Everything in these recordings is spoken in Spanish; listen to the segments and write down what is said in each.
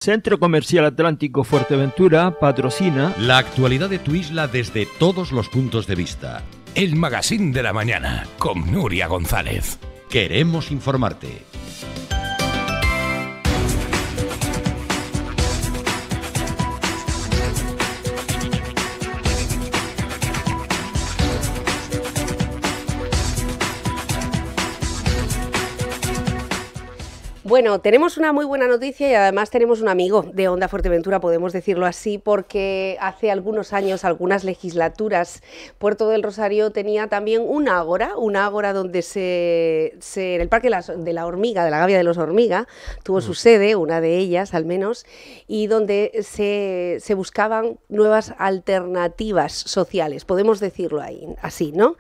Centro Comercial Atlántico Fuerteventura patrocina la actualidad de tu isla desde todos los puntos de vista. El Magazín de la Mañana con Nuria González. Queremos informarte. Bueno, tenemos una muy buena noticia y además tenemos un amigo de Onda Fuerteventura, podemos decirlo así, porque hace algunos años, algunas legislaturas, Puerto del Rosario tenía también un ágora donde en el Parque de la Hormiga, de la Gavia de los Hormiga, tuvo su sede, una de ellas al menos, y donde se buscaban nuevas alternativas sociales, podemos decirlo así, ¿no?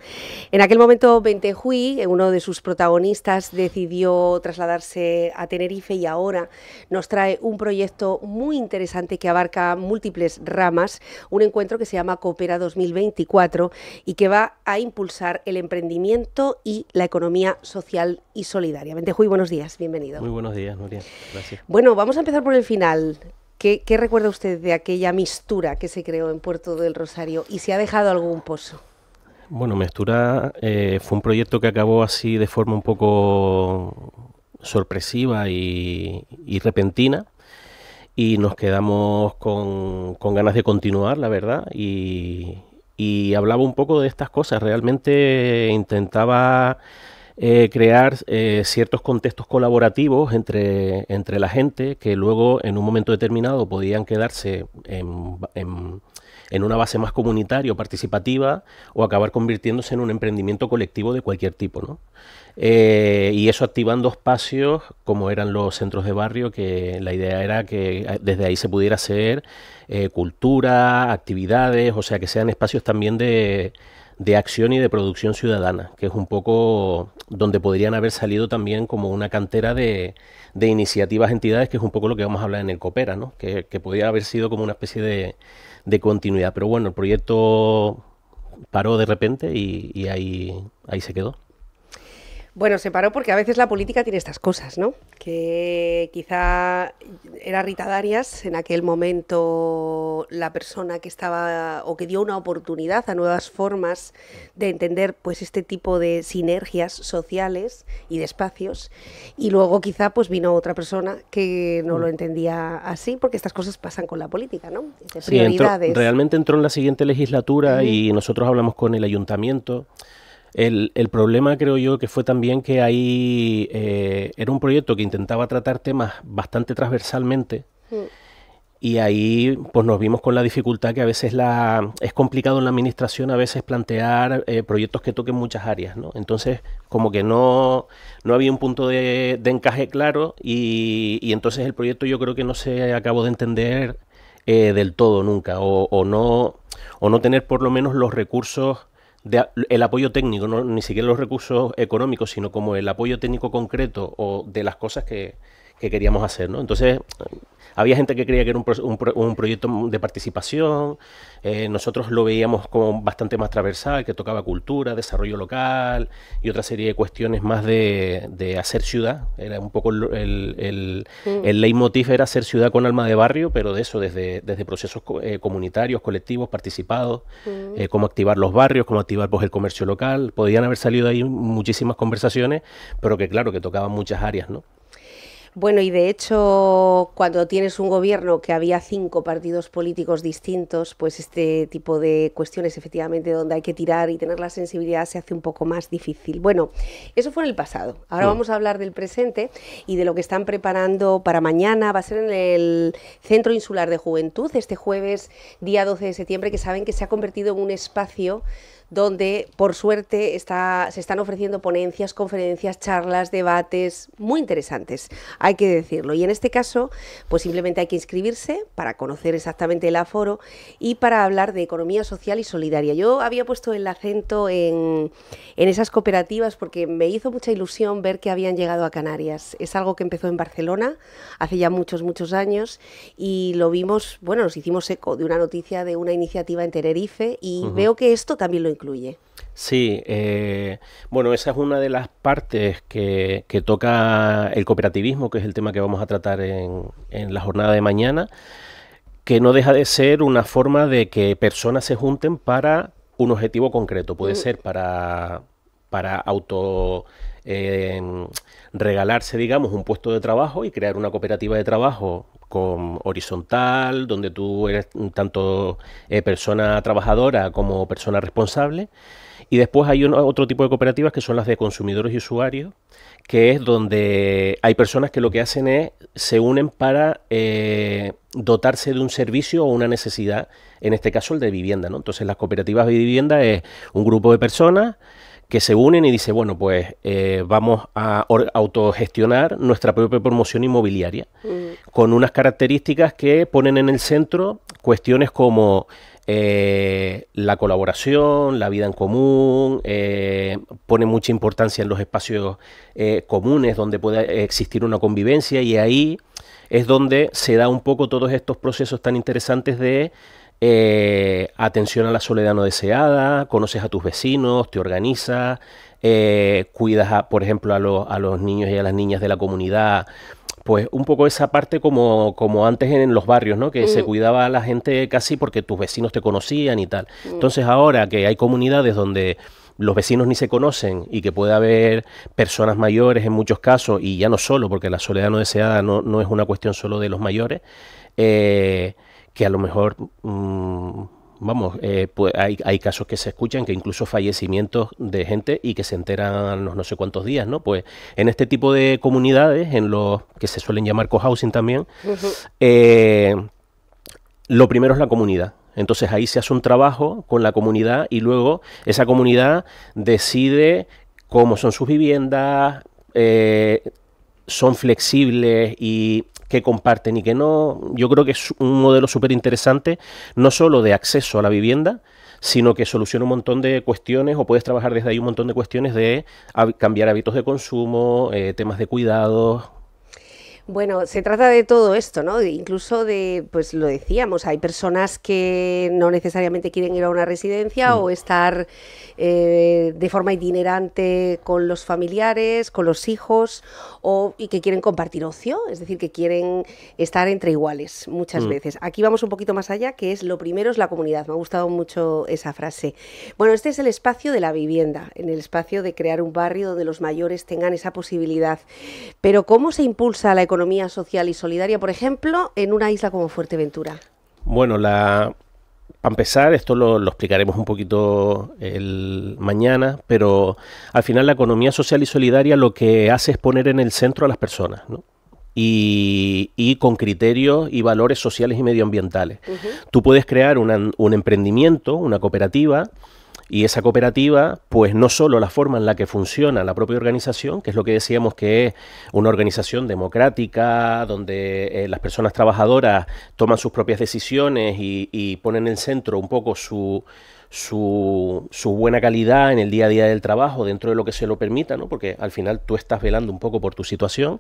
En aquel momento Ventejuy, uno de sus protagonistas, decidió trasladarse a Tenerife y ahora nos trae un proyecto muy interesante que abarca múltiples ramas, un encuentro que se llama Coopera 2024 y que va a impulsar el emprendimiento y la economía social y solidaria. Ventejuy, buenos días, bienvenido. Muy buenos días, Nuria, gracias. Bueno, vamos a empezar por el final. ¿Qué recuerda usted de aquella mistura que se creó en Puerto del Rosario y si ha dejado algún pozo? Bueno, Mistura fue un proyecto que acabó así de forma un poco sorpresiva y repentina, y nos quedamos con ganas de continuar, la verdad, y hablaba un poco de estas cosas. Realmente intentaba crear ciertos contextos colaborativos entre la gente que luego en un momento determinado podían quedarse en una base más comunitaria o participativa o acabar convirtiéndose en un emprendimiento colectivo de cualquier tipo, ¿no? Y eso activando espacios como eran los centros de barrio, que la idea era que desde ahí se pudiera hacer cultura, actividades, o sea, que sean espacios también de acción y de producción ciudadana, que es un poco donde podrían haber salido también como una cantera de iniciativas, entidades, que es un poco lo que vamos a hablar en el Coopera, ¿no? Que podría haber sido como una especie de continuidad, pero bueno, el proyecto paró de repente y ahí se quedó. Bueno, se paró porque a veces la política tiene estas cosas, ¿no? Que quizá era Rita Darias en aquel momento la persona que estaba o que dio una oportunidad a nuevas formas de entender pues este tipo de sinergias sociales y de espacios, y luego quizá pues vino otra persona que no lo entendía así, porque estas cosas pasan con la política, ¿no? De prioridades. Realmente entró en la siguiente legislatura y nosotros hablamos con el ayuntamiento. El problema, creo yo, que fue también que ahí era un proyecto que intentaba tratar temas bastante transversalmente y ahí pues nos vimos con la dificultad que a veces es complicado en la administración a veces plantear proyectos que toquen muchas áreas, ¿no? Entonces como que no había un punto de encaje claro y entonces el proyecto yo creo que no se acabó de entender del todo nunca o no tener por lo menos los recursos, el apoyo técnico, no ni siquiera los recursos económicos, sino como el apoyo técnico concreto o de las cosas que queríamos hacer, ¿no? Entonces había gente que creía que era un proyecto de participación, nosotros lo veíamos como bastante más transversal, que tocaba cultura, desarrollo local y otra serie de cuestiones más de hacer ciudad. Era un poco el leitmotiv era hacer ciudad con alma de barrio, pero de eso, desde procesos comunitarios, colectivos, participados, cómo activar los barrios, cómo activar pues, el comercio local. Podían haber salido ahí muchísimas conversaciones, pero que claro, que tocaban muchas áreas, ¿no? Bueno, y de hecho, cuando tienes un gobierno que había 5 partidos políticos distintos, pues este tipo de cuestiones, efectivamente, donde hay que tirar y tener la sensibilidad se hace un poco más difícil. Bueno, eso fue en el pasado. Ahora vamos a hablar del presente y de lo que están preparando para mañana. Va a ser en el Centro Insular de Juventud, este jueves, día 12 de septiembre, que saben que se ha convertido en un espacio donde, por suerte, se están ofreciendo ponencias, conferencias, charlas, debates muy interesantes, hay que decirlo. Y en este caso, pues simplemente hay que inscribirse para conocer exactamente el aforo y para hablar de economía social y solidaria. Yo había puesto el acento en esas cooperativas porque me hizo mucha ilusión ver que habían llegado a Canarias. Es algo que empezó en Barcelona hace ya muchos años y lo vimos, bueno, nos hicimos eco de una noticia de una iniciativa en Tenerife y veo que esto también lo incluye incluye? Sí, bueno, esa es una de las partes que toca el cooperativismo, que es el tema que vamos a tratar en la jornada de mañana, que no deja de ser una forma de que personas se junten para un objetivo concreto. Puede ser para auto regalarse, digamos, un puesto de trabajo y crear una cooperativa de trabajo con horizontal, donde tú eres tanto persona trabajadora como persona responsable. Y después hay otro tipo de cooperativas que son las de consumidores y usuarios, que es donde hay personas que lo que hacen es, se unen para dotarse de un servicio o una necesidad, en este caso el de vivienda, ¿no? Entonces las cooperativas de vivienda es un grupo de personas que se unen y dice, bueno, pues vamos a autogestionar nuestra propia promoción inmobiliaria, con unas características que ponen en el centro cuestiones como la colaboración, la vida en común, pone mucha importancia en los espacios comunes donde puede existir una convivencia, y ahí es donde se da un poco todos estos procesos tan interesantes de atención a la soledad no deseada, conoces a tus vecinos, te organizas, cuidas, por ejemplo, a los niños y a las niñas de la comunidad. Pues un poco esa parte como antes en los barrios, ¿no? Que se cuidaba a la gente casi porque tus vecinos te conocían y tal. Entonces ahora que hay comunidades donde los vecinos ni se conocen y que puede haber personas mayores en muchos casos, y ya no solo, porque la soledad no deseada no es una cuestión solo de los mayores, que a lo mejor... Vamos, pues hay casos que se escuchan, que incluso fallecimientos de gente y que se enteran a los no sé cuántos días, ¿no? Pues en este tipo de comunidades, en los que se suelen llamar cohousing también, lo primero es la comunidad. Entonces ahí se hace un trabajo con la comunidad y luego esa comunidad decide cómo son sus viviendas, son flexibles y qué comparten y qué no. Yo creo que es un modelo súper interesante, no solo de acceso a la vivienda, sino que soluciona un montón de cuestiones, o puedes trabajar desde ahí un montón de cuestiones de cambiar hábitos de consumo, temas de cuidados. Bueno, se trata de todo esto, ¿no? Incluso de, pues lo decíamos, hay personas que no necesariamente quieren ir a una residencia o estar de forma itinerante con los familiares, con los hijos, y que quieren compartir ocio, es decir, que quieren estar entre iguales muchas veces. Aquí vamos un poquito más allá, que es lo primero es la comunidad. Me ha gustado mucho esa frase. Bueno, este es el espacio de la vivienda, en el espacio de crear un barrio donde los mayores tengan esa posibilidad. Pero ¿cómo se impulsa la economía social y solidaria, por ejemplo, en una isla como Fuerteventura? Bueno, para empezar, esto lo explicaremos un poquito mañana, pero al final la economía social y solidaria lo que hace es poner en el centro a las personas, ¿no? Y con criterios y valores sociales y medioambientales. Tú puedes crear un emprendimiento, una cooperativa, y esa cooperativa, pues no solo la forma en la que funciona la propia organización, que es lo que decíamos que es una organización democrática, donde las personas trabajadoras toman sus propias decisiones y ponen en el centro un poco su buena calidad en el día a día del trabajo, dentro de lo que se lo permita, ¿no? Porque al final tú estás velando un poco por tu situación.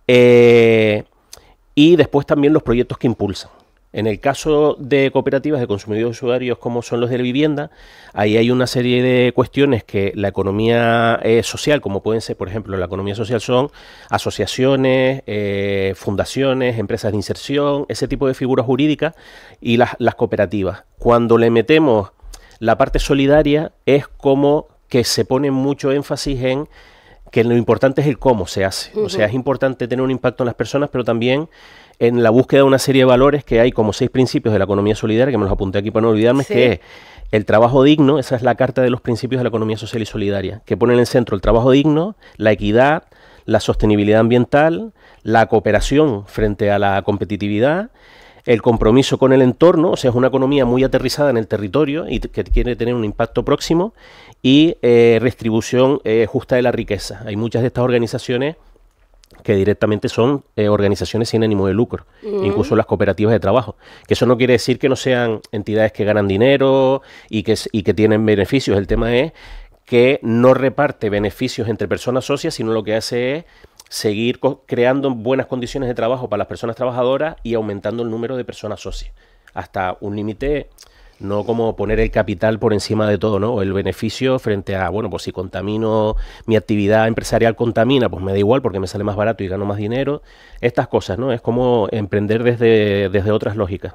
Y después también los proyectos que impulsan. En el caso de cooperativas de consumidores y usuarios como son los de la vivienda, ahí hay una serie de cuestiones que la economía social, como pueden ser, por ejemplo, la economía social son asociaciones, fundaciones, empresas de inserción, ese tipo de figuras jurídicas, y las cooperativas. Cuando le metemos la parte solidaria es como que se pone mucho énfasis en que lo importante es el cómo se hace. O sea, es importante tener un impacto en las personas, pero también en la búsqueda de una serie de valores que hay como 6 principios de la economía solidaria, que me los apunté aquí para no olvidarme, sí. Que es el trabajo digno, esa es la carta de los principios de la economía social y solidaria, que pone en el centro el trabajo digno, la equidad, la sostenibilidad ambiental, la cooperación frente a la competitividad, el compromiso con el entorno, o sea, es una economía muy aterrizada en el territorio y que quiere tener un impacto próximo, y redistribución justa de la riqueza. Hay muchas de estas organizaciones que directamente son organizaciones sin ánimo de lucro, incluso las cooperativas de trabajo. Que eso no quiere decir que no sean entidades que ganan dinero y que tienen beneficios. El tema es que no reparte beneficios entre personas socias, sino lo que hace es seguir creando buenas condiciones de trabajo para las personas trabajadoras y aumentando el número de personas socias, hasta un límite no como poner el capital por encima de todo, ¿no? O el beneficio frente a, bueno, pues si contamino, mi actividad empresarial contamina, pues me da igual porque me sale más barato y gano más dinero. Estas cosas, ¿no? Es como emprender desde otras lógicas.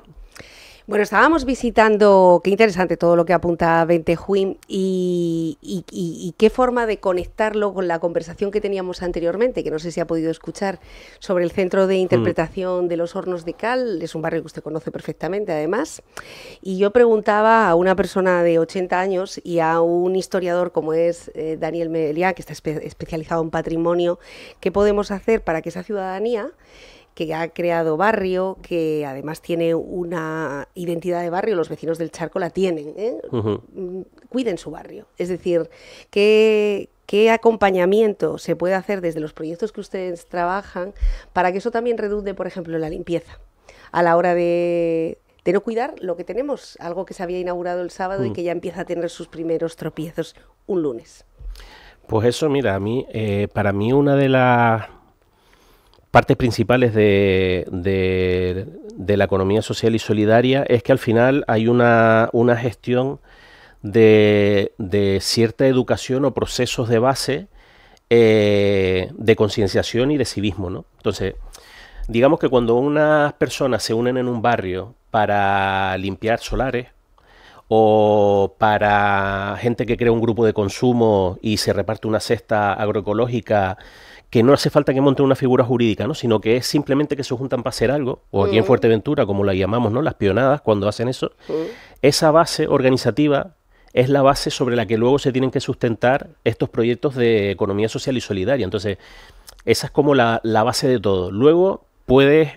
Bueno, estábamos visitando, qué interesante todo lo que apunta Bente Juim y qué forma de conectarlo con la conversación que teníamos anteriormente, que no sé si ha podido escuchar, sobre el Centro de Interpretación de los Hornos de Cal. Es un barrio que usted conoce perfectamente, además. Y yo preguntaba a una persona de 80 años y a un historiador como es Daniel Meliá, que está especializado en patrimonio, ¿qué podemos hacer para que esa ciudadanía que ha creado barrio, que además tiene una identidad de barrio, los vecinos del Charco la tienen, cuiden su barrio? Es decir, ¿qué acompañamiento se puede hacer desde los proyectos que ustedes trabajan para que eso también redunde, por ejemplo, en la limpieza, a la hora de no cuidar lo que tenemos, algo que se había inaugurado el sábado y que ya empieza a tener sus primeros tropiezos un lunes? Pues eso, mira, para mí una de las partes principales de la economía social y solidaria es que al final hay una gestión de cierta educación o procesos de base de concienciación y de civismo, ¿no? Entonces, digamos que cuando unas personas se unen en un barrio para limpiar solares, o para gente que crea un grupo de consumo y se reparte una cesta agroecológica, que no hace falta que monte una figura jurídica, ¿no? Sino que es simplemente que se juntan para hacer algo, o aquí en Fuerteventura, como la llamamos, ¿no? Las pionadas, cuando hacen eso. Esa base organizativa es la base sobre la que luego se tienen que sustentar estos proyectos de economía social y solidaria. Entonces, esa es como la base de todo. Luego puedes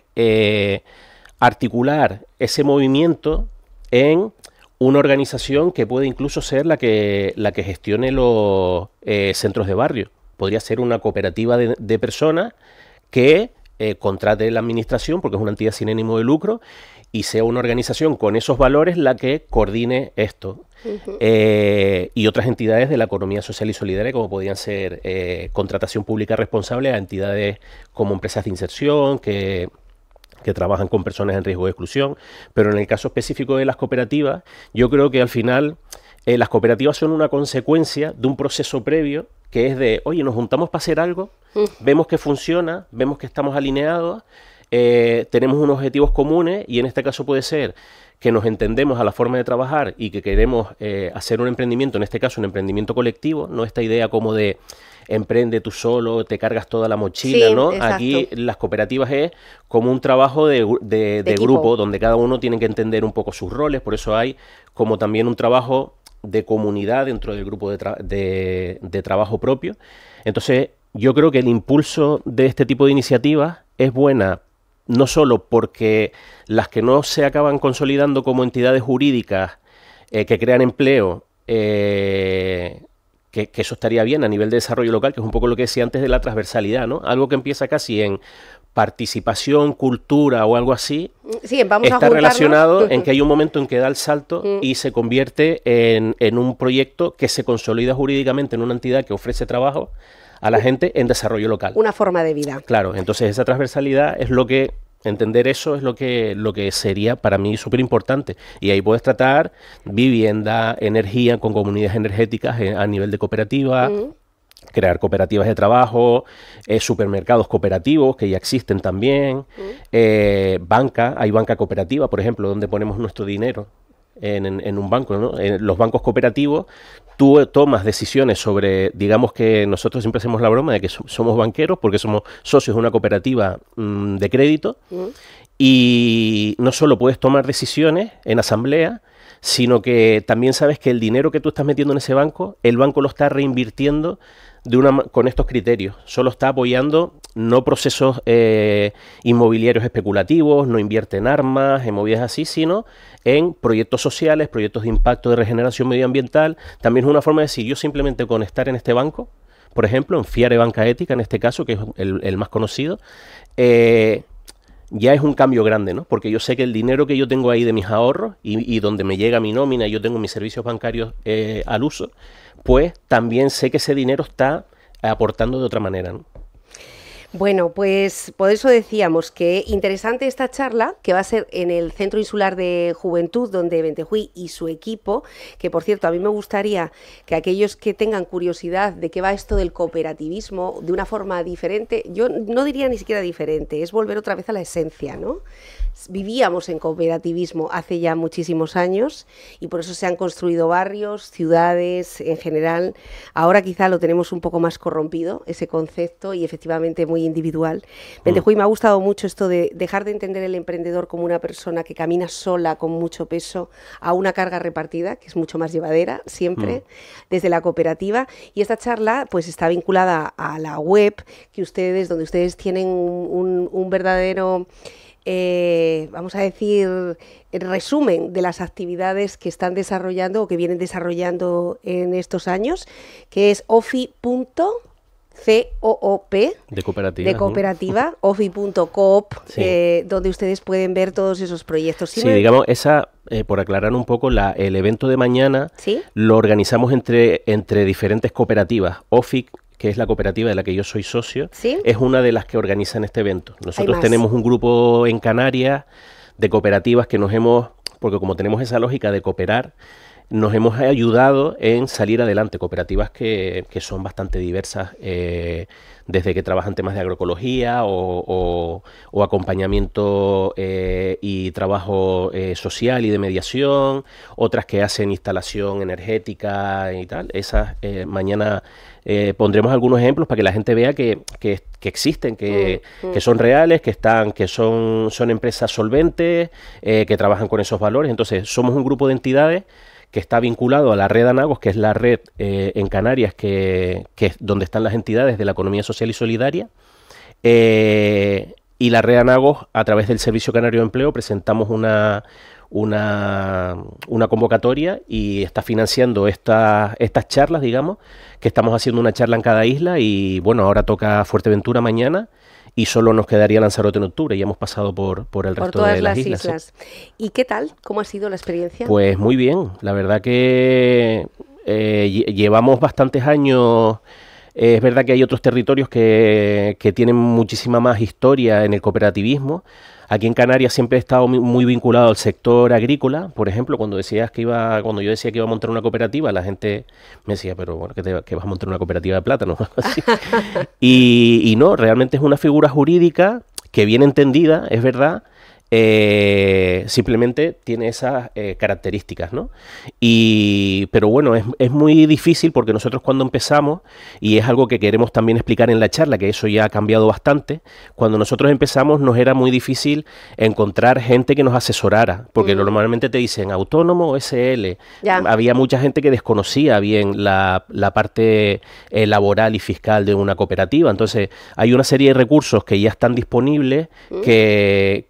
articular ese movimiento en una organización que puede incluso ser la que gestione los centros de barrio. Podría ser una cooperativa de personas que contrate la administración, porque es una entidad sin ánimo de lucro, y sea una organización con esos valores la que coordine esto. Y otras entidades de la economía social y solidaria, como podrían ser contratación pública responsable a entidades como empresas de inserción, que trabajan con personas en riesgo de exclusión. Pero en el caso específico de las cooperativas, yo creo que al final las cooperativas son una consecuencia de un proceso previo que es de, oye, nos juntamos para hacer algo, vemos que funciona, vemos que estamos alineados, tenemos unos objetivos comunes, y en este caso puede ser que nos entendemos a la forma de trabajar y que queremos hacer un emprendimiento, en este caso un emprendimiento colectivo, no esta idea como de emprende tú solo, te cargas toda la mochila, ¿no? Exacto. Aquí las cooperativas es como un trabajo de grupo, donde cada uno tiene que entender un poco sus roles, por eso hay como también un trabajo de comunidad dentro del grupo de trabajo propio. Entonces, yo creo que el impulso de este tipo de iniciativas es buena, no solo porque las que no se acaban consolidando como entidades jurídicas que crean empleo, que eso estaría bien a nivel de desarrollo local, que es un poco lo que decía antes de la transversalidad, ¿no? Algo que empieza casi en participación, cultura o algo así, está relacionado en que hay un momento en que da el salto y se convierte en un proyecto que se consolida jurídicamente en una entidad que ofrece trabajo a la gente en desarrollo local. Una forma de vida. Claro, entonces esa transversalidad es lo que, entender eso es lo que sería para mí súper importante. Y ahí puedes tratar vivienda, energía con comunidades energéticas a nivel de cooperativa, crear cooperativas de trabajo, supermercados cooperativos que ya existen también, hay banca cooperativa, por ejemplo, donde ponemos nuestro dinero en un banco, ¿no? En los bancos cooperativos tú tomas decisiones sobre, digamos que nosotros siempre hacemos la broma de que somos banqueros porque somos socios de una cooperativa de crédito, y no solo puedes tomar decisiones en asamblea, sino que también sabes que el dinero que tú estás metiendo en ese banco, el banco lo está reinvirtiendo con estos criterios. Solo está apoyando no procesos inmobiliarios especulativos, no invierte en armas, en movidas así, sino en proyectos sociales, proyectos de impacto de regeneración medioambiental. También es una forma de decir, yo simplemente con estar en este banco, por ejemplo, en Fiare Banca Ética, en este caso, que es el más conocido, ya es un cambio grande, ¿no? Porque yo sé que el dinero que yo tengo ahí de mis ahorros y donde me llega mi nómina y yo tengo mis servicios bancarios al uso, pues también sé que ese dinero está aportando de otra manera, ¿no? Bueno, pues por eso decíamos que interesante esta charla, que va a ser en el Centro Insular de Juventud, donde Bentejuí y su equipo, que por cierto, a mí me gustaría que aquellos que tengan curiosidad de qué va esto del cooperativismo de una forma diferente, yo no diría ni siquiera diferente, es volver otra vez a la esencia, ¿no? Vivíamos en cooperativismo hace ya muchísimos años y por eso se han construido barrios, ciudades en general. Ahora quizá lo tenemos un poco más corrompido, ese concepto, y efectivamente muy individual. Bentejuí, me ha gustado mucho esto de dejar de entender el emprendedor como una persona que camina sola con mucho peso a una carga repartida, que es mucho más llevadera siempre, desde la cooperativa. Y esta charla pues está vinculada a la web que ustedes, donde ustedes tienen un verdadero... vamos a decir, el resumen de las actividades que están desarrollando o que vienen desarrollando en estos años, que es ofi.coop, de cooperativa, ofi.coop, sí. Donde ustedes pueden ver todos esos proyectos. Sí, digamos, por aclarar un poco, el evento de mañana, ¿sí?, lo organizamos entre diferentes cooperativas. OFI, que es la cooperativa de la que yo soy socio, ¿sí?, es una de las que organizan este evento. Nosotros tenemos un grupo en Canarias de cooperativas que porque como tenemos esa lógica de cooperar, nos hemos ayudado en salir adelante. Cooperativas que son bastante diversas, desde que trabajan temas de agroecología o acompañamiento y trabajo social y de mediación, otras que hacen instalación energética y tal. Esas mañana pondremos algunos ejemplos para que la gente vea que existen, que son reales, que son empresas solventes, que trabajan con esos valores. Entonces somos un grupo de entidades que está vinculado a la red ANAGOS, que es la red en Canarias, que es donde están las entidades de la economía social y solidaria. Y la red ANAGOS, a través del Servicio Canario de Empleo, presentamos una convocatoria y está financiando estas charlas, digamos, que estamos haciendo una charla en cada isla. Y bueno, ahora toca Fuerteventura mañana y solo nos quedaría Lanzarote en octubre. Ya hemos pasado por el resto de las islas. ¿Sí? ¿Y qué tal? ¿Cómo ha sido la experiencia? Pues muy bien, la verdad que llevamos bastantes años. Es verdad que hay otros territorios que tienen muchísima más historia en el cooperativismo. Aquí en Canarias siempre he estado muy vinculado al sector agrícola. Por ejemplo, cuando yo decía que iba a montar una cooperativa, la gente me decía, pero bueno, que vas a montar una cooperativa de plátano. y no, realmente es una figura jurídica que bien entendida, es verdad, simplemente tiene esas características, ¿no? Pero bueno, es muy difícil porque nosotros cuando empezamos, y es algo que queremos también explicar en la charla, que eso ya ha cambiado bastante, cuando nosotros empezamos nos era muy difícil encontrar gente que nos asesorara, porque normalmente te dicen autónomo o SL. Ya. Había mucha gente que desconocía bien la parte laboral y fiscal de una cooperativa. Entonces hay una serie de recursos que ya están disponibles que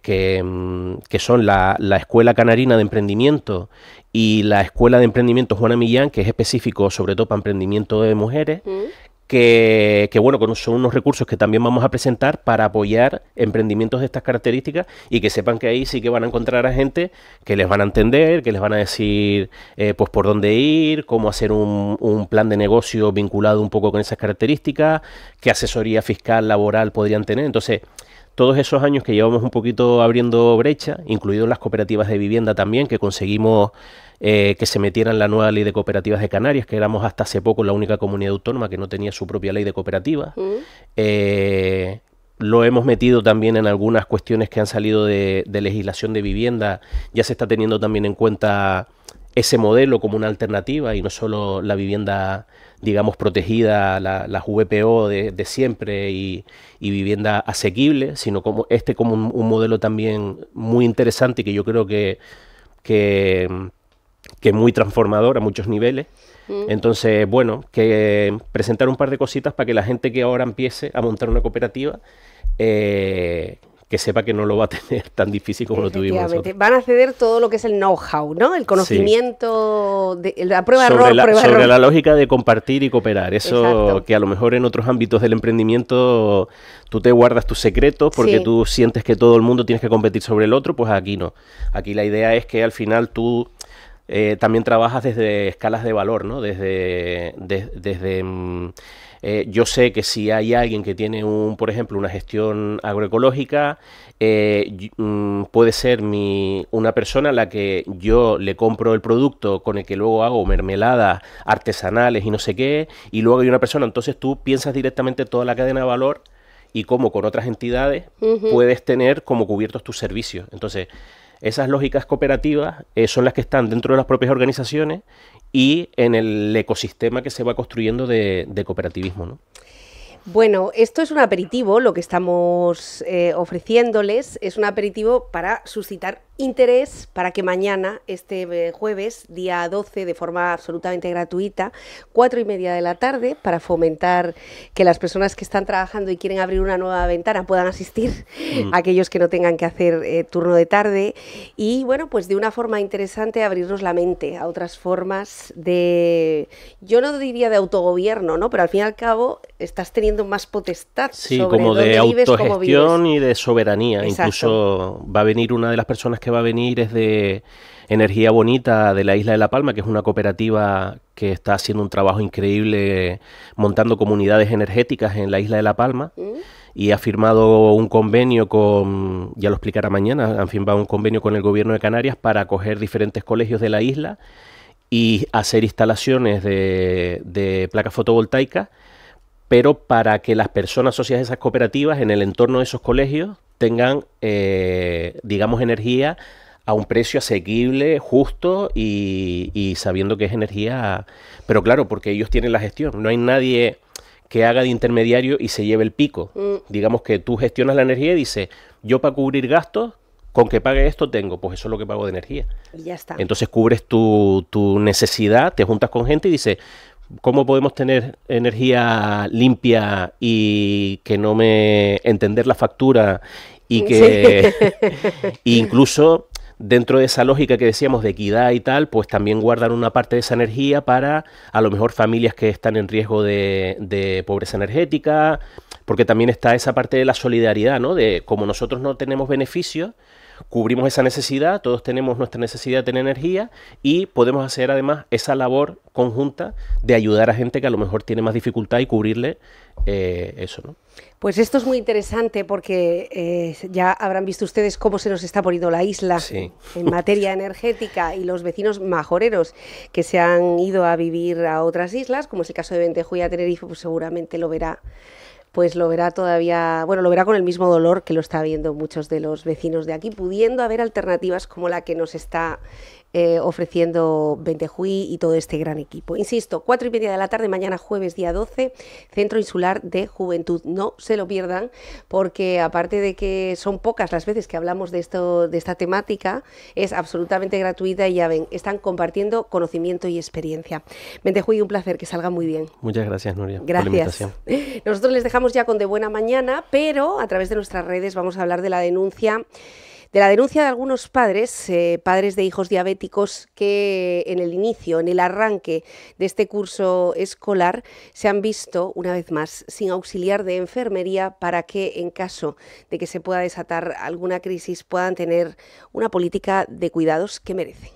son la Escuela Canarina de Emprendimiento y la Escuela de Emprendimiento Juana Millán, que es específico sobre todo para emprendimiento de mujeres, que bueno, son unos recursos que también vamos a presentar para apoyar emprendimientos de estas características y que sepan que ahí sí que van a encontrar a gente que les van a entender, que les van a decir pues por dónde ir, cómo hacer un plan de negocio vinculado un poco con esas características, qué asesoría fiscal, laboral podrían tener. Entonces, todos esos años que llevamos un poquito abriendo brecha, incluido las cooperativas de vivienda también, que conseguimos que se metiera en la nueva ley de cooperativas de Canarias, que éramos hasta hace poco la única comunidad autónoma que no tenía su propia ley de cooperativas. Lo hemos metido también en algunas cuestiones que han salido de legislación de vivienda. Ya se está teniendo también en cuenta ese modelo como una alternativa y no solo la vivienda, digamos, protegida, las VPO de siempre y vivienda asequible, sino como un modelo también muy interesante y que yo creo que muy transformador a muchos niveles. Entonces, bueno, que presentar un par de cositas para que la gente que ahora empiece a montar una cooperativa que sepa que no lo va a tener tan difícil como lo tuvimos nosotros. Van a ceder todo lo que es el know-how, ¿no? El conocimiento, sí, de la prueba sobre error. La lógica de compartir y cooperar. Eso, exacto, que a lo mejor en otros ámbitos del emprendimiento tú te guardas tus secretos porque tú sientes que todo el mundo tienes que competir sobre el otro, pues aquí no. Aquí la idea es que al final tú también trabajas desde escalas de valor, ¿no? Desde Yo sé que si hay alguien que tiene, por ejemplo, una gestión agroecológica, puede ser una persona a la que yo le compro el producto con el que luego hago mermeladas artesanales y no sé qué, y luego hay una persona, entonces tú piensas directamente toda la cadena de valor y cómo con otras entidades puedes tener como cubiertos tus servicios. Entonces, esas lógicas cooperativas son las que están dentro de las propias organizaciones y en el ecosistema que se va construyendo de cooperativismo, ¿no? Bueno, esto es un aperitivo, lo que estamos ofreciéndoles es un aperitivo para suscitar interés para que mañana, este jueves, día 12, de forma absolutamente gratuita, 4:30 de la tarde, para fomentar que las personas que están trabajando y quieren abrir una nueva ventana puedan asistir, aquellos que no tengan que hacer turno de tarde, y bueno, pues de una forma interesante abrirnos la mente a otras formas de, yo no diría de autogobierno, ¿no? Pero al fin y al cabo estás teniendo más potestad sobre como dónde de vives, cómo autogestión vives. y de soberanía. Exacto. Incluso va a venir una de las personas que va a venir es de Energía Bonita de la isla de La Palma, que es una cooperativa que está haciendo un trabajo increíble montando comunidades energéticas en la isla de La Palma. Y ha firmado un convenio con, ya lo explicará mañana, han firmado un convenio con el gobierno de Canarias para acoger diferentes colegios de la isla y hacer instalaciones de placas fotovoltaicas, pero para que las personas socias de esas cooperativas en el entorno de esos colegios tengan, digamos, energía a un precio asequible, justo y sabiendo que es energía, pero claro, porque ellos tienen la gestión, no hay nadie que haga de intermediario y se lleve el pico. Digamos que tú gestionas la energía y dices, yo para cubrir gastos, con que pague esto tengo, pues eso es lo que pago de energía. Y ya está. Entonces cubres tu necesidad, te juntas con gente y dices, ¿cómo podemos tener energía limpia y que no me entender la factura y que incluso dentro de esa lógica que decíamos de equidad y tal, pues también guardar una parte de esa energía para a lo mejor familias que están en riesgo de pobreza energética, porque también está esa parte de la solidaridad, ¿no? De como nosotros no tenemos beneficios, cubrimos esa necesidad, todos tenemos nuestra necesidad de tener energía y podemos hacer además esa labor conjunta de ayudar a gente que a lo mejor tiene más dificultad y cubrirle eso, ¿no? Pues esto es muy interesante porque ya habrán visto ustedes cómo se nos está poniendo la isla Sí. en materia energética y los vecinos majoreros que se han ido a vivir a otras islas, como es el caso de Bentejuy a Tenerife, pues seguramente lo verá. Pues lo verá todavía, bueno, lo verá con el mismo dolor que lo está viendo muchos de los vecinos de aquí, pudiendo haber alternativas como la que nos está ofreciendo Bentejuy y todo este gran equipo. Insisto, 4:30 de la tarde, mañana jueves día 12, Centro Insular de Juventud. No se lo pierdan, porque aparte de que son pocas las veces que hablamos de esto, de esta temática, es absolutamente gratuita y ya ven, están compartiendo conocimiento y experiencia. Bentejuy, un placer, que salga muy bien. Muchas gracias, Nuria, Gracias. por la invitación. Nosotros les dejamos ya con De Buena Mañana, pero a través de nuestras redes vamos a hablar de la denuncia de algunos padres, padres de hijos diabéticos que en el inicio, en el arranque de este curso escolar, se han visto una vez más sin auxiliar de enfermería para que en caso de que se pueda desatar alguna crisis puedan tener una política de cuidados que merecen.